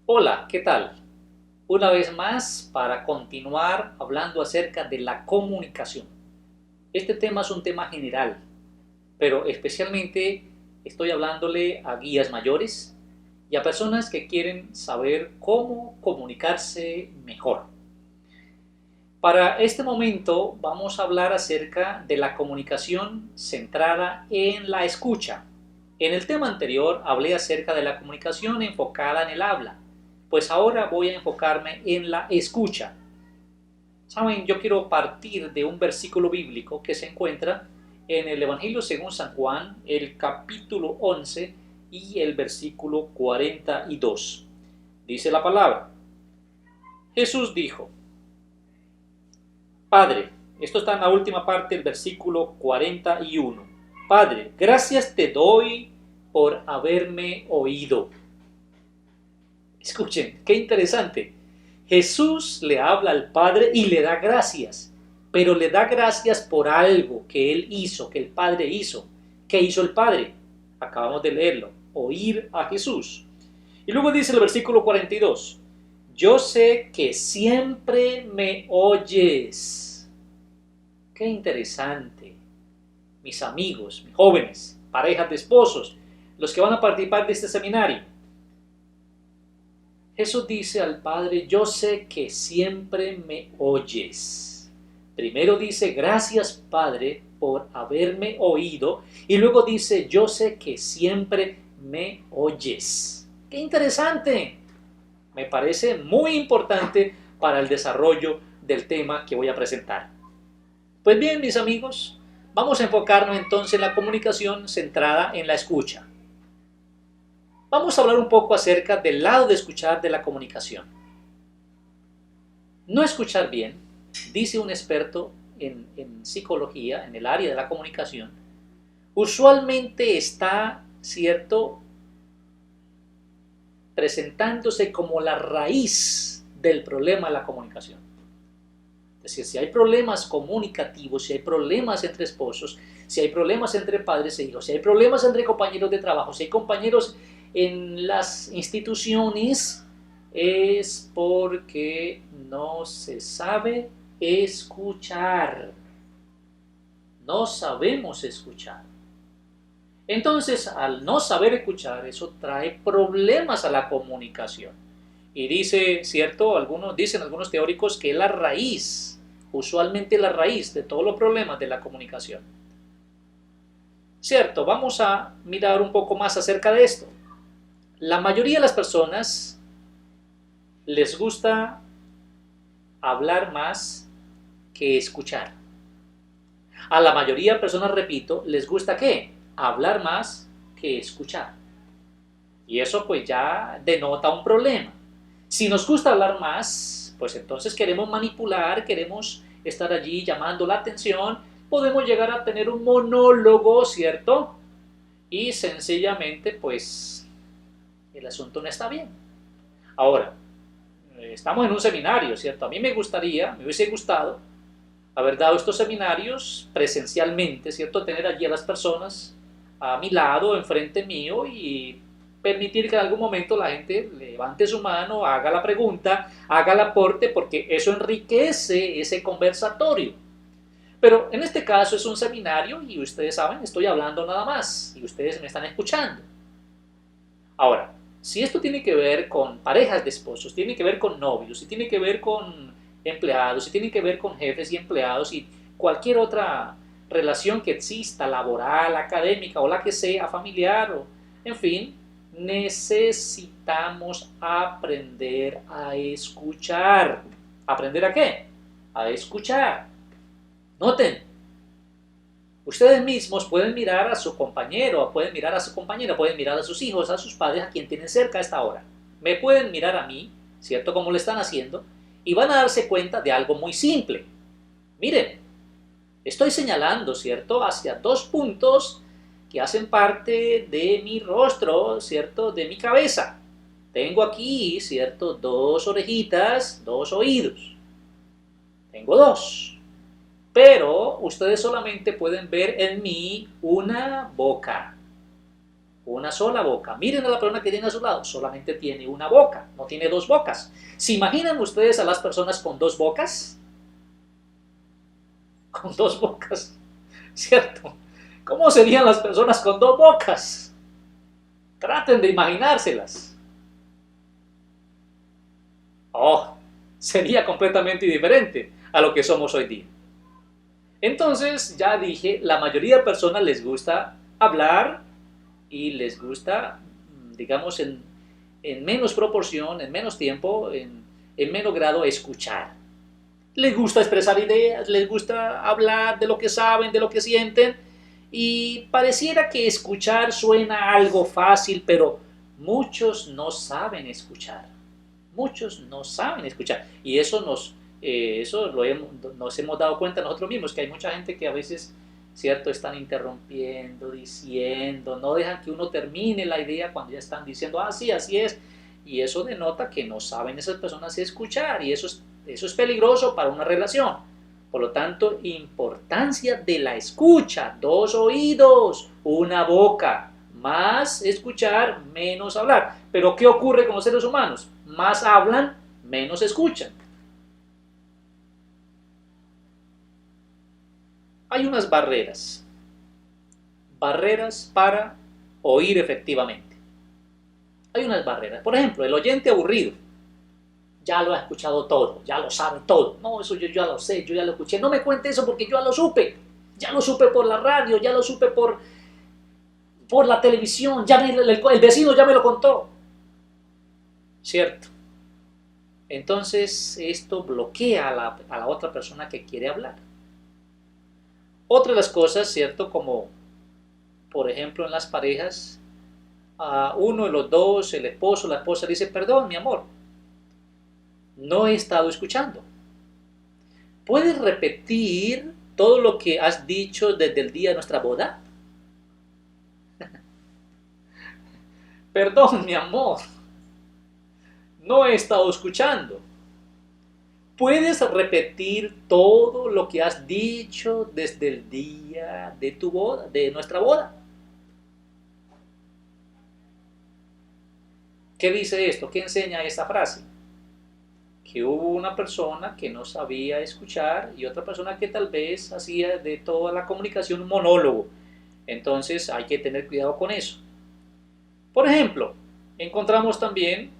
Hola, ¿qué tal? Una vez más para continuar hablando acerca de la comunicación. Este tema es un tema general, pero especialmente estoy hablándole a guías mayores y a personas que quieren saber cómo comunicarse mejor. Para este momento vamos a hablar acerca de la comunicación centrada en la escucha. En el tema anterior hablé acerca de la comunicación enfocada en el habla, pues ahora voy a enfocarme en la escucha. Saben, yo quiero partir de un versículo bíblico que se encuentra en el Evangelio según San Juan, el capítulo 11 y el versículo 42. Dice la palabra: Jesús dijo: Padre, esto está en la última parte del versículo 41. Padre, gracias te doy por haberme oído. Escuchen, qué interesante. Jesús le habla al Padre y le da gracias, pero le da gracias por algo que Él hizo, que el Padre hizo. ¿Qué hizo el Padre? Acabamos de leerlo, oír a Jesús. Y luego dice el versículo 42, yo sé que siempre me oyes. Qué interesante, mis amigos, mis jóvenes, parejas de esposos, los que van a participar de este seminario. Jesús dice al Padre, yo sé que siempre me oyes. Primero dice, gracias Padre por haberme oído. Y luego dice, yo sé que siempre me oyes. ¡Qué interesante! Me parece muy importante para el desarrollo del tema que voy a presentar. Pues bien, mis amigos, vamos a enfocarnos entonces en la comunicación centrada en la escucha. Vamos a hablar un poco acerca del lado de escuchar de la comunicación. No escuchar bien, dice un experto en psicología, en el área de la comunicación, usualmente está, cierto, presentándose como la raíz del problema de la comunicación. Es decir, si hay problemas comunicativos, si hay problemas entre esposos, si hay problemas entre padres e hijos, si hay problemas entre compañeros de trabajo, si hay compañeros en las instituciones, es porque no se sabe escuchar. No sabemos escuchar. Entonces, al no saber escuchar, eso trae problemas a la comunicación. Y dice, cierto, dicen algunos teóricos que es la raíz, usualmente la raíz de todos los problemas de la comunicación. Cierto, vamos a mirar un poco más acerca de esto. La mayoría de las personas les gusta hablar más que escuchar. A la mayoría de personas, repito, les gusta ¿qué? Hablar más que escuchar. Y eso pues ya denota un problema. Si nos gusta hablar más, pues entonces queremos manipular, queremos estar allí llamando la atención, podemos llegar a tener un monólogo, ¿cierto? Y sencillamente pues el asunto no está bien. Ahora, estamos en un seminario, ¿cierto? A mí me hubiese gustado haber dado estos seminarios presencialmente, ¿cierto? Tener allí a las personas a mi lado, enfrente mío y permitir que en algún momento la gente levante su mano, haga la pregunta, haga el aporte, porque eso enriquece ese conversatorio. Pero en este caso es un seminario y ustedes saben, estoy hablando nada más y ustedes me están escuchando. Ahora, si esto tiene que ver con parejas de esposos, tiene que ver con novios, si tiene que ver con empleados, si tiene que ver con jefes y empleados y cualquier otra relación que exista, laboral, académica o la que sea, familiar o en fin, necesitamos aprender a escuchar. ¿Aprender a qué? A escuchar. Noten, ustedes mismos pueden mirar a su compañero, pueden mirar a su compañera, pueden mirar a sus hijos, a sus padres, a quien tienen cerca a esta hora. Me pueden mirar a mí, ¿cierto? Como lo están haciendo, y van a darse cuenta de algo muy simple. Miren, estoy señalando, ¿cierto? Hacia dos puntos que hacen parte de mi rostro, ¿cierto? De mi cabeza. Tengo aquí, ¿cierto? Dos orejitas, dos oídos. Tengo dos. Pero ustedes solamente pueden ver en mí una boca. Una sola boca. Miren a la persona que tiene a su lado, solamente tiene una boca, no tiene dos bocas. ¿Se imaginan ustedes a las personas con dos bocas? Con dos bocas, ¿cierto? ¿Cómo serían las personas con dos bocas? Traten de imaginárselas. Oh, sería completamente diferente a lo que somos hoy día. Entonces, ya dije, la mayoría de personas les gusta hablar y les gusta, digamos, en menos proporción, en menos tiempo, en menos grado, escuchar. Les gusta expresar ideas, les gusta hablar de lo que saben, de lo que sienten, y pareciera que escuchar suena algo fácil, pero muchos no saben escuchar. Muchos no saben escuchar. Y eso nos hemos dado cuenta nosotros mismos, que hay mucha gente que a veces, ¿cierto?, están interrumpiendo, diciendo, no dejan que uno termine la idea cuando ya están diciendo, ah, sí, así es. Y eso denota que no saben esas personas escuchar, y eso es peligroso para una relación. Por lo tanto, importancia de la escucha: 2 oídos, una boca, más escuchar, menos hablar. Pero ¿qué ocurre con los seres humanos? Más hablan, menos escuchan. Hay unas barreras para oír efectivamente. Hay unas barreras. Por ejemplo, el oyente aburrido ya lo ha escuchado todo, ya lo sabe todo. No, eso yo ya lo sé, yo ya lo escuché. No me cuente eso porque yo ya lo supe. Ya lo supe por la radio, ya lo supe por la televisión, el vecino ya me lo contó. ¿Cierto? Entonces esto bloquea a la otra persona que quiere hablar. Otra de las cosas, ¿cierto? Como por ejemplo en las parejas, a uno de los dos, el esposo, la esposa, dice, perdón, mi amor, no he estado escuchando. ¿Puedes repetir todo lo que has dicho desde el día de nuestra boda? Perdón, mi amor, no he estado escuchando. ¿Puedes repetir todo lo que has dicho desde el día de tu boda, de nuestra boda? ¿Qué dice esto? ¿Qué enseña esta frase? Que hubo una persona que no sabía escuchar y otra persona que tal vez hacía de toda la comunicación un monólogo. Entonces hay que tener cuidado con eso. Por ejemplo, encontramos también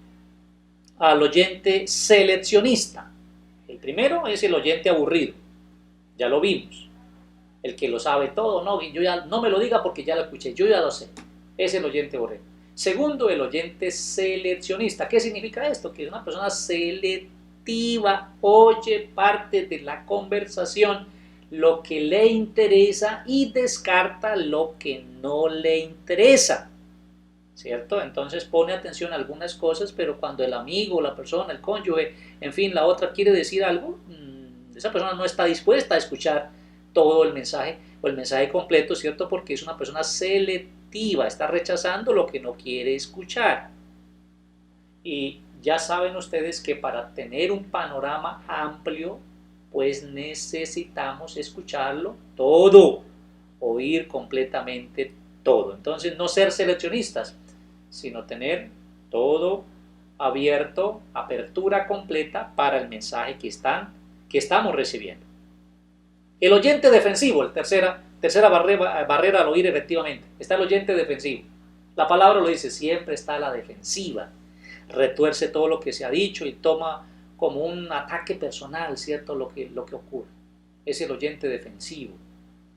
al oyente seleccionista. El primero es el oyente aburrido, ya lo vimos. El que lo sabe todo, no, yo ya, no me lo diga porque ya lo escuché, yo ya lo sé. Es el oyente aburrido. Segundo, el oyente seleccionista. ¿Qué significa esto? Que es una persona selectiva, oye parte de la conversación, lo que le interesa y descarta lo que no le interesa. ¿Cierto? Entonces pone atención a algunas cosas, pero cuando el amigo, la persona, el cónyuge, en fin, la otra quiere decir algo, esa persona no está dispuesta a escuchar todo el mensaje o el mensaje completo, ¿cierto? Porque es una persona selectiva, está rechazando lo que no quiere escuchar. Y ya saben ustedes que para tener un panorama amplio, pues necesitamos escucharlo todo, oír completamente todo. Entonces no ser seleccionistas, sino tener todo abierto, apertura completa para el mensaje que estamos recibiendo. El oyente defensivo, la tercera barrera al oír efectivamente, está el oyente defensivo. La palabra lo dice, siempre está a la defensiva, retuerce todo lo que se ha dicho y toma como un ataque personal, ¿cierto?, lo que ocurre. Es el oyente defensivo.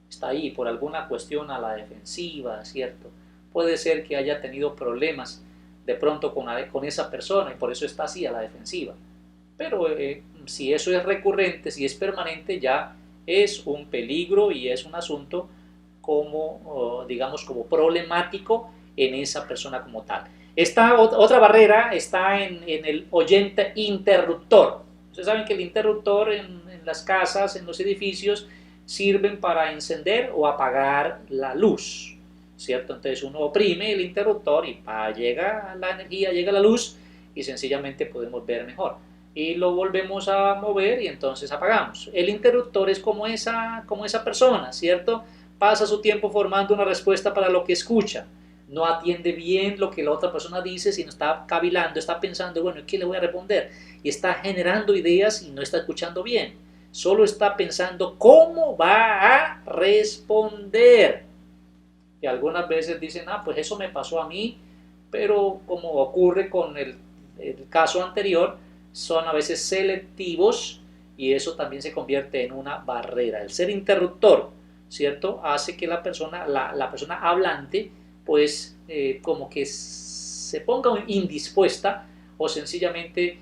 Está ahí por alguna cuestión a la defensiva, ¿cierto? Puede ser que haya tenido problemas de pronto con esa persona y por eso está así a la defensiva. Pero si eso es recurrente, si es permanente, ya es un peligro y es un asunto como, digamos, como problemático en esa persona como tal. Esta otra barrera está en el oyente interruptor. Ustedes saben que el interruptor en las casas, en los edificios, sirven para encender o apagar la luz, ¿cierto? Entonces uno oprime el interruptor y llega la energía, llega la luz y sencillamente podemos ver mejor. Y lo volvemos a mover y entonces apagamos. El interruptor es como esa persona, ¿cierto? Pasa su tiempo formando una respuesta para lo que escucha. no atiende bien lo que la otra persona dice, sino está cavilando, está pensando, bueno, ¿qué le voy a responder? Y está generando ideas y no está escuchando bien. Solo está pensando cómo va a responder. Y algunas veces dicen, pues eso me pasó a mí, pero como ocurre con el caso anterior, son a veces selectivos y eso también se convierte en una barrera. El ser interruptor, ¿cierto? Hace que la persona hablante, pues como que se ponga indispuesta o sencillamente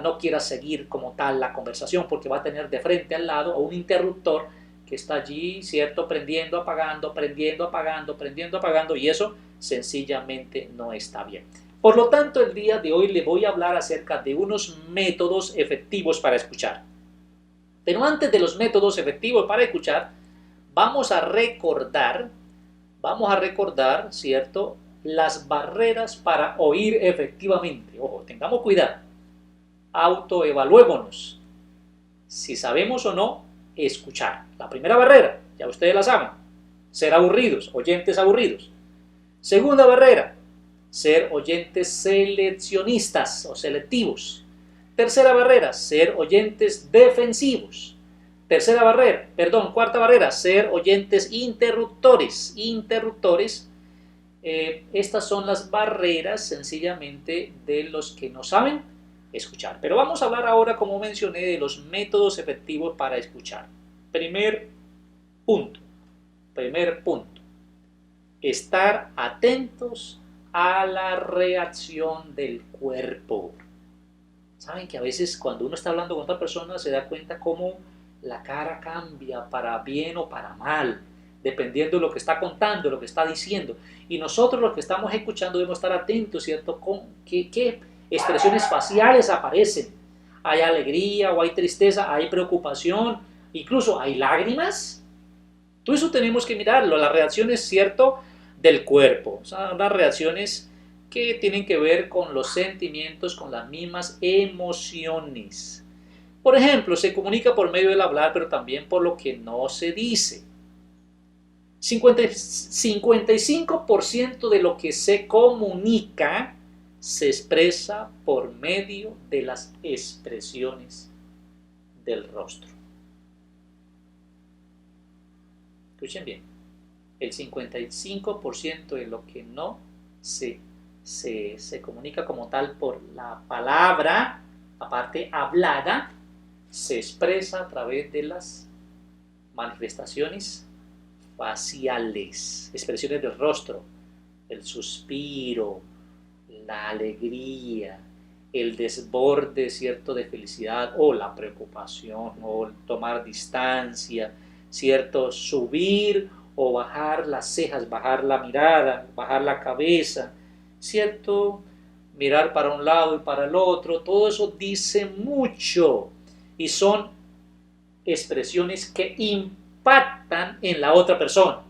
no quiera seguir como tal la conversación porque va a tener de frente al lado a un interruptor que está allí, ¿cierto? Prendiendo, apagando, prendiendo, apagando, prendiendo, apagando, y eso sencillamente no está bien. Por lo tanto, el día de hoy le voy a hablar acerca de unos métodos efectivos para escuchar. Pero antes de los métodos efectivos para escuchar, vamos a recordar, ¿cierto? Las barreras para oír efectivamente. Ojo, tengamos cuidado. Autoevaluémonos. Si sabemos o no escuchar. La primera barrera, ya ustedes la saben, ser aburridos, oyentes aburridos. Segunda barrera, ser oyentes seleccionistas o selectivos. Tercera barrera, ser oyentes defensivos. Cuarta barrera, ser oyentes interruptores. Estas son las barreras sencillamente de los que no saben escuchar. Pero vamos a hablar ahora, como mencioné, de los métodos efectivos para escuchar. Primer punto. Estar atentos a la reacción del cuerpo. Saben que a veces cuando uno está hablando con otra persona se da cuenta cómo la cara cambia para bien o para mal, dependiendo de lo que está contando, lo que está diciendo. Y nosotros los que estamos escuchando debemos estar atentos, ¿cierto? Con qué expresiones faciales aparecen. Hay alegría o hay tristeza, hay preocupación, incluso hay lágrimas. Todo eso tenemos que mirarlo, las reacciones, ¿cierto?, del cuerpo. O sea, las reacciones que tienen que ver con los sentimientos, con las mismas emociones. Por ejemplo, se comunica por medio del hablar, pero también por lo que no se dice. 55% de lo que se comunica se expresa por medio de las expresiones del rostro. Escuchen bien, el 55% de lo que no se comunica como tal por la palabra, la parte hablada, se expresa a través de las manifestaciones faciales, expresiones del rostro, el suspiro, la alegría, el desborde, ¿cierto?, de felicidad o la preocupación o el tomar distancia, ¿cierto?, subir o bajar las cejas, bajar la mirada, bajar la cabeza, ¿cierto?, mirar para un lado y para el otro. Todo eso dice mucho y son expresiones que impactan en la otra persona.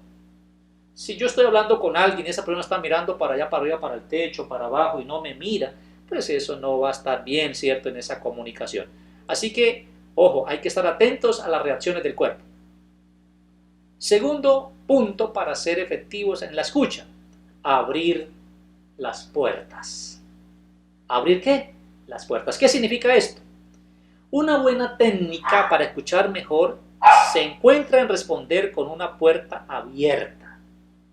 Si yo estoy hablando con alguien y esa persona está mirando para allá, para arriba, para el techo, para abajo y no me mira, pues eso no va a estar bien, ¿cierto?, en esa comunicación. Así que, ojo, hay que estar atentos a las reacciones del cuerpo. Segundo punto para ser efectivos en la escucha, abrir las puertas. ¿Abrir qué? Las puertas. ¿Qué significa esto? Una buena técnica para escuchar mejor se encuentra en responder con una puerta abierta,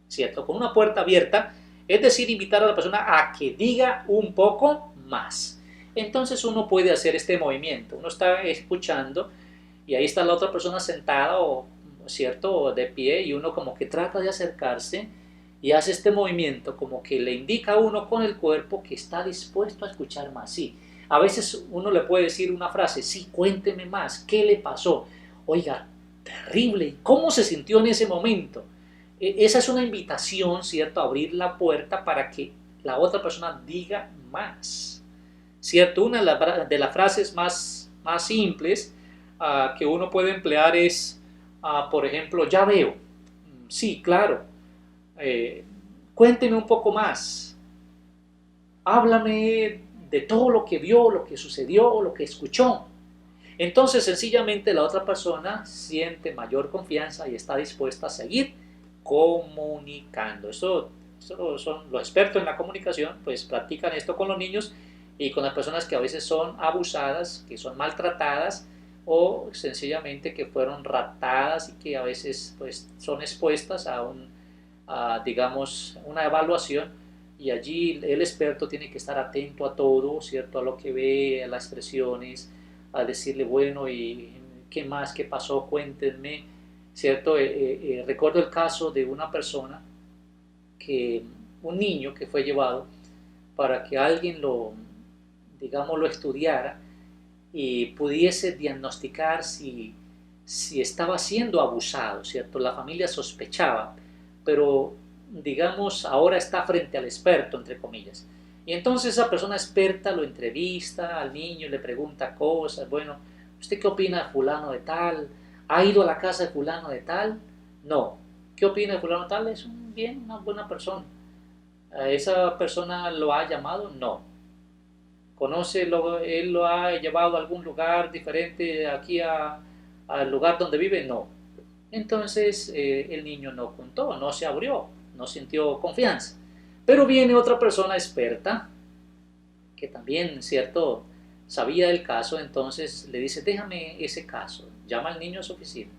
¿cierto? Con una puerta abierta, es decir, invitar a la persona a que diga un poco más. Entonces uno puede hacer este movimiento. Uno está escuchando y ahí está la otra persona sentada o, ¿cierto?, o de pie, y uno como que trata de acercarse y hace este movimiento como que le indica a uno con el cuerpo que está dispuesto a escuchar más. Sí, a veces uno le puede decir una frase, sí, cuénteme más, ¿qué le pasó? Oiga, terrible, ¿cómo se sintió en ese momento? Esa es una invitación, ¿cierto?, a abrir la puerta para que la otra persona diga más, ¿cierto? Una de las frases más simples que uno puede emplear es, por ejemplo, ya veo, sí, claro, cuénteme un poco más, háblame de todo lo que vio, lo que sucedió o lo que escuchó. Entonces sencillamente la otra persona siente mayor confianza y está dispuesta a seguir comunicando. Eso son los expertos en la comunicación, pues practican esto con los niños y con las personas que a veces son abusadas, que son maltratadas o sencillamente que fueron raptadas y que a veces pues son expuestas digamos, una evaluación, y allí el experto tiene que estar atento a todo, ¿cierto? A lo que ve, a las expresiones, a decirle, bueno, ¿y qué más? ¿Qué pasó? Cuéntenme, ¿cierto? Recuerdo el caso de una persona, un niño que fue llevado para que alguien digamos, lo estudiara y pudiese diagnosticar si estaba siendo abusado, ¿cierto? La familia sospechaba, pero digamos ahora está frente al experto, entre comillas. Y entonces esa persona experta lo entrevista al niño, le pregunta cosas, bueno, ¿usted qué opina de fulano de tal? ¿Ha ido a la casa de fulano de tal? No. ¿Qué opina de fulano de tal? Es una buena persona. ¿A esa persona lo ha llamado? No. ¿Él lo ha llevado a algún lugar diferente aquí al lugar donde vive? No. Entonces el niño no contó, no se abrió, no sintió confianza. Pero viene otra persona experta, que también, cierto, sabía del caso, entonces le dice, déjame ese caso, llama al niño a su oficina.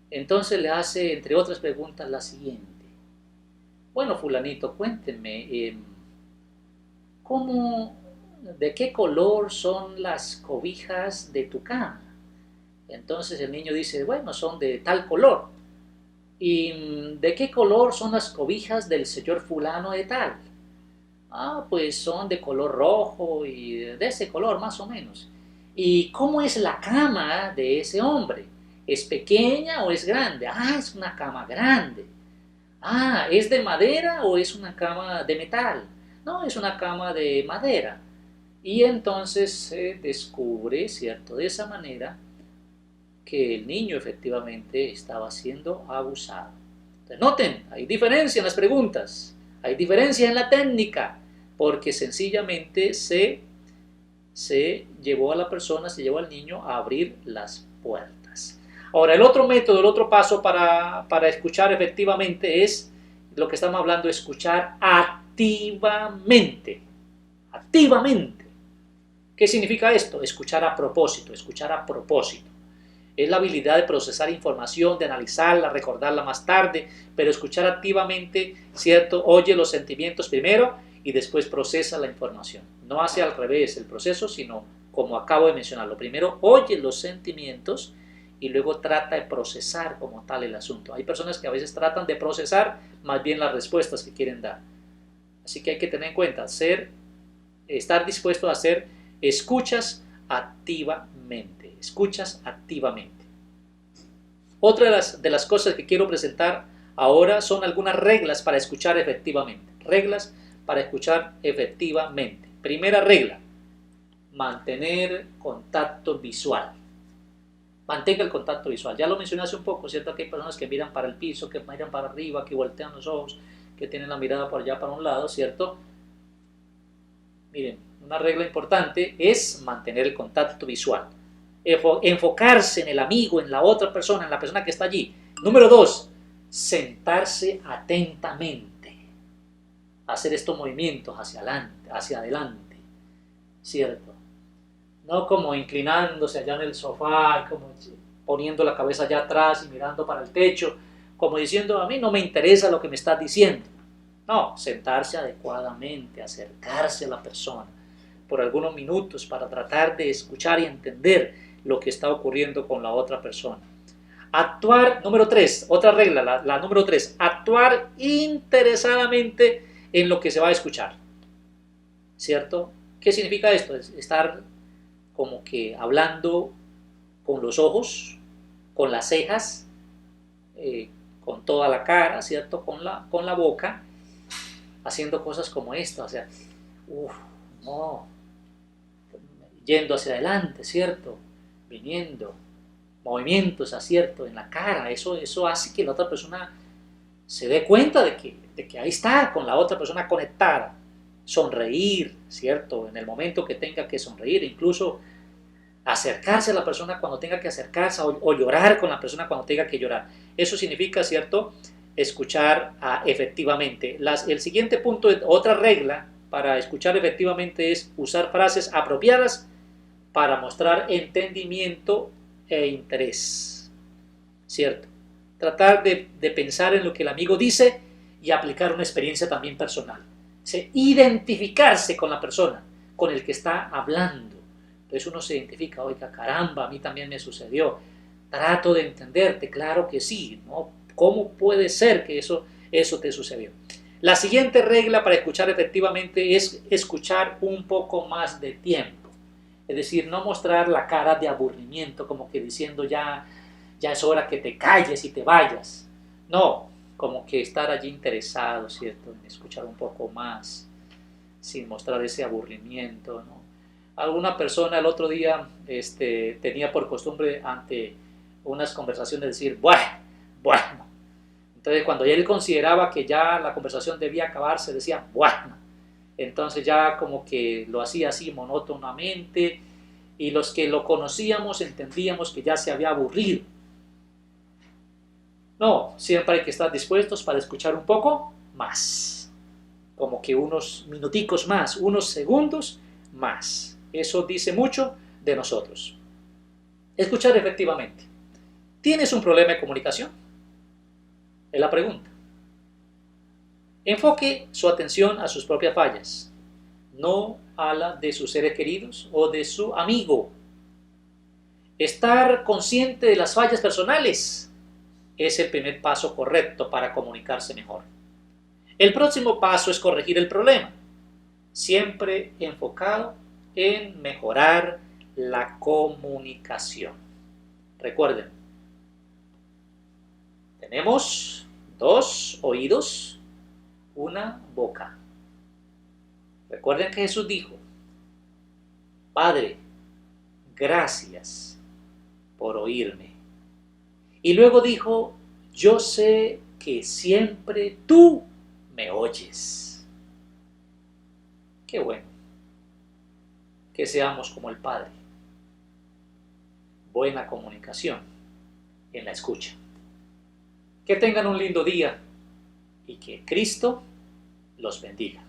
Entonces le hace, entre otras preguntas, la siguiente. Bueno, fulanito, cuéntenme, ¿de qué color son las cobijas de tu cama? Entonces el niño dice, bueno, son de tal color. ¿Y de qué color son las cobijas del señor fulano de tal? Ah, pues son de color rojo y de ese color más o menos. ¿Y cómo es la cama de ese hombre? ¿Es pequeña o es grande? Ah, es una cama grande. Ah, ¿es de madera o es una cama de metal? No, es una cama de madera. Y entonces se descubre, ¿cierto? De esa manera que el niño efectivamente estaba siendo abusado. Entonces, noten, hay diferencia en las preguntas, hay diferencia en la técnica, porque sencillamente se llevó a la persona, se llevó al niño a abrir las puertas. Ahora, el otro método, el otro paso para escuchar efectivamente es lo que estamos hablando, escuchar activamente. Activamente. ¿Qué significa esto? Escuchar a propósito, escuchar a propósito. Es la habilidad de procesar información, de analizarla, recordarla más tarde, pero escuchar activamente, ¿cierto? Oye los sentimientos primero y después procesa la información. No hace al revés el proceso, sino como acabo de mencionarlo. Primero oye los sentimientos y luego trata de procesar como tal el asunto. Hay personas que a veces tratan de procesar más bien las respuestas que quieren dar. Así que hay que tener en cuenta, estar dispuesto a hacer escuchas activamente. Escuchas activamente. Otra de las cosas que quiero presentar ahora son algunas reglas para escuchar efectivamente. Reglas para escuchar efectivamente. Primera regla, mantener contacto visual. Mantenga el contacto visual. Ya lo mencioné hace un poco, ¿cierto? Que hay personas que miran para el piso, que miran para arriba, que voltean los ojos, que tienen la mirada por allá para un lado, ¿cierto? Miren, una regla importante es mantener el contacto visual. Enfocarse en el amigo, en la otra persona, en la persona que está allí. Número 2, sentarse atentamente. Hacer estos movimientos hacia adelante, ¿cierto? No como inclinándose allá en el sofá, como poniendo la cabeza allá atrás y mirando para el techo, como diciendo, a mí no me interesa lo que me estás diciendo. No, sentarse adecuadamente, acercarse a la persona por algunos minutos para tratar de escuchar y entender lo que está ocurriendo con la otra persona. Actuar, número 3, otra regla, la número 3, actuar interesadamente en lo que se va a escuchar, ¿cierto? ¿Qué significa esto? Es estar como que hablando con los ojos, con las cejas, con toda la cara, ¿cierto? Con la boca, haciendo cosas como esta, o sea, no, yendo hacia adelante, ¿cierto? Viniendo, movimientos, ¿cierto? En la cara, eso hace que la otra persona se dé cuenta de que ahí está, con la otra persona conectada. Sonreír, ¿cierto? En el momento que tenga que sonreír, incluso acercarse a la persona cuando tenga que acercarse o llorar con la persona cuando tenga que llorar. Eso significa, ¿cierto? escuchar efectivamente. El siguiente punto, otra regla para escuchar efectivamente es usar frases apropiadas para mostrar entendimiento e interés, ¿cierto? Tratar de pensar en lo que el amigo dice y aplicar una experiencia también personal. Identificarse con la persona, con el que está hablando. Entonces uno se identifica, oiga, caramba, a mí también me sucedió. Trato de entenderte, claro que sí, ¿no? ¿Cómo puede ser que eso te sucedió? La siguiente regla para escuchar efectivamente es escuchar un poco más de tiempo. Es decir, no mostrar la cara de aburrimiento, como que diciendo ya es hora que te calles y te vayas. No, como que estar allí interesado, ¿cierto? En escuchar un poco más, sin mostrar ese aburrimiento, ¿no? Alguna persona el otro día tenía por costumbre ante unas conversaciones decir, bueno. Entonces cuando él consideraba que ya la conversación debía acabarse, decía, bueno. Entonces ya como que lo hacía así monótonamente y los que lo conocíamos entendíamos que ya se había aburrido. No, siempre hay que estar dispuestos para escuchar un poco más, como que unos minuticos más, unos segundos más. Eso dice mucho de nosotros. Escuchar efectivamente. ¿Tienes un problema de comunicación? Es la pregunta. Enfoque su atención a sus propias fallas, no a la de sus seres queridos o de su amigo. Estar consciente de las fallas personales es el primer paso correcto para comunicarse mejor. El próximo paso es corregir el problema, siempre enfocado en mejorar la comunicación. Recuerden, tenemos 2 oídos, una boca. Recuerden que Jesús dijo, Padre, gracias por oírme. Y luego dijo, yo sé que siempre tú me oyes. Qué bueno que seamos como el Padre. Buena comunicación en la escucha. Que tengan un lindo día y que Cristo los bendiga.